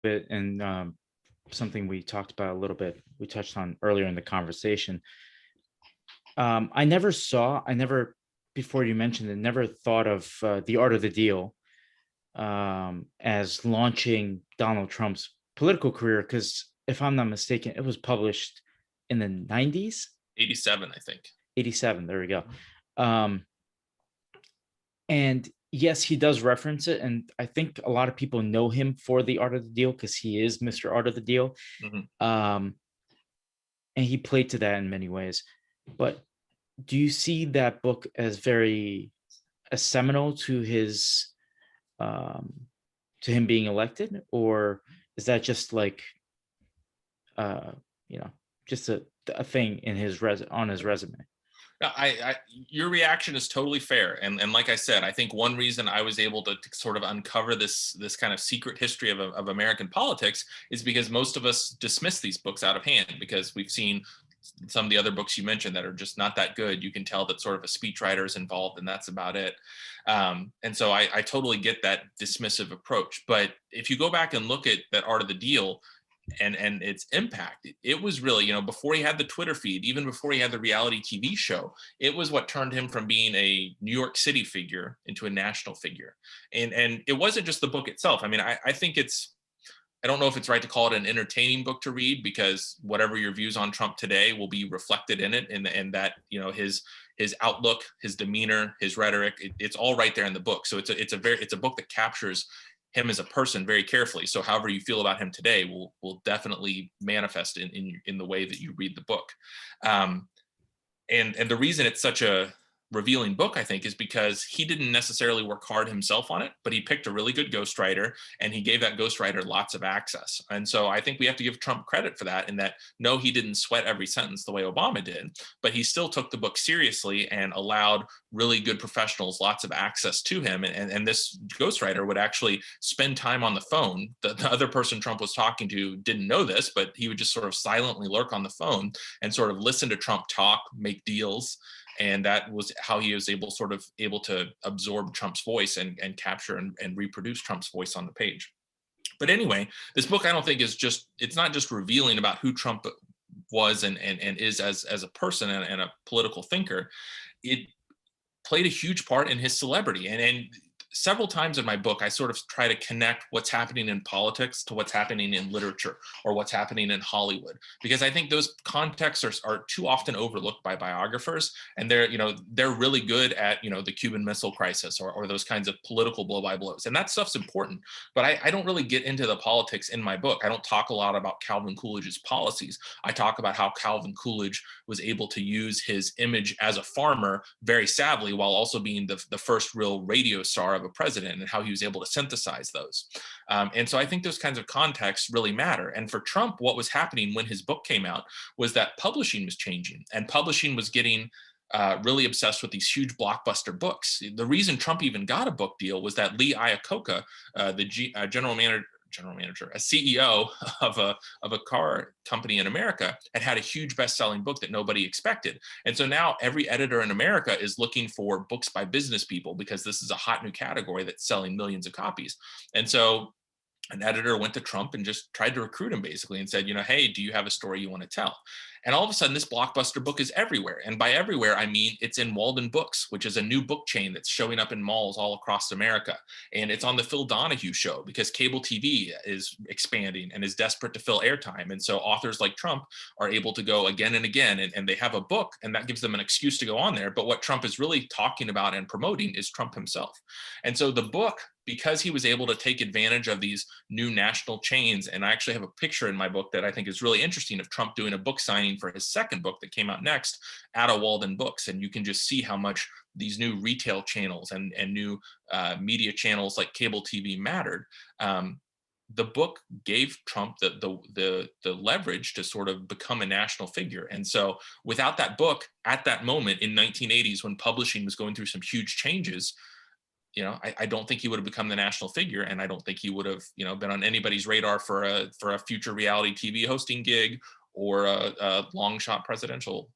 bit, and something we talked about a little bit, we touched on earlier in the conversation. I never, before you mentioned it, never thought of The Art of the Deal as launching Donald Trump's political career, because if I'm not mistaken, it was published in the 90s. 87, I think. 87, there we go. And yes, he does reference it, and I think a lot of people know him for The Art of the Deal because he is Mr. Art of the Deal. And he played to that in many ways. But do you see that book as very seminal to his to him being elected, or is that just like just a thing in his on his resume? Your reaction is totally fair, and like I said, I think one reason I was able to sort of uncover this kind of secret history of American politics is because most of us dismiss these books out of hand because we've seen some of the other books you mentioned that are just not that good. You can tell that sort of a speechwriter is involved, and that's about it. And so I totally get that dismissive approach. But if you go back and look at that Art of the Deal and its impact, it was really, before he had the Twitter feed, even before he had the reality TV show, it was what turned him from being a New York City figure into a national figure. And it wasn't just the book itself. I mean, I think I don't know if it's right to call it an entertaining book to read, because whatever your views on Trump today will be reflected in it, and that, his outlook, his demeanor, his rhetoric, it's all right there in the book. So it's a book that captures him as a person very carefully. So however you feel about him today will definitely manifest in the way that you read the book. And the reason it's such a revealing book, I think, is because he didn't necessarily work hard himself on it, but he picked a really good ghostwriter, and he gave that ghostwriter lots of access. And so I think we have to give Trump credit for that, in that, no, he didn't sweat every sentence the way Obama did, but he still took the book seriously and allowed really good professionals lots of access to him. And this ghostwriter would actually spend time on the phone. The other person Trump was talking to didn't know this, but he would just sort of silently lurk on the phone and sort of listen to Trump talk, make deals. And that was how he was able to absorb Trump's voice and capture and reproduce Trump's voice on the page. But anyway, this book, I don't think it's not just revealing about who Trump was and is as a person and a political thinker. It played a huge part in his celebrity. And several times in my book, I sort of try to connect what's happening in politics to what's happening in literature or what's happening in Hollywood, because I think those contexts are too often overlooked by biographers. And they're really good at, the Cuban Missile Crisis or those kinds of political blow by blows. And that stuff's important, but I don't really get into the politics in my book. I don't talk a lot about Calvin Coolidge's policies. I talk about how Calvin Coolidge was able to use his image as a farmer very savvily, while also being the first real radio star of a president, and how he was able to synthesize those. And so I think those kinds of contexts really matter. And for Trump, what was happening when his book came out was that publishing was changing, and publishing was getting really obsessed with these huge blockbuster books. The reason Trump even got a book deal was that Lee Iacocca, the general manager, a CEO of a car company in America, had a huge best-selling book that nobody expected. And so now every editor in America is looking for books by business people, because this is a hot new category that's selling millions of copies. And so an editor went to Trump and just tried to recruit him, basically, and said, hey, do you have a story you want to tell? And all of a sudden, this blockbuster book is everywhere. And by everywhere, I mean it's in Walden Books, which is a new book chain that's showing up in malls all across America. And it's on the Phil Donahue show, because cable TV is expanding and is desperate to fill airtime. And so authors like Trump are able to go again and again, and they have a book, and that gives them an excuse to go on there. But what Trump is really talking about and promoting is Trump himself. And so the book, because he was able to take advantage of these new national chains, and I actually have a picture in my book that I think is really interesting of Trump doing a book signing for his second book that came out next at a Walden Books. And you can just see how much these new retail channels and new media channels like cable TV mattered. The book gave Trump the leverage to sort of become a national figure. And so without that book at that moment in 1980s, when publishing was going through some huge changes, I don't think he would have become the national figure, and I don't think he would have, been on anybody's radar for a future reality TV hosting gig or a long shot presidential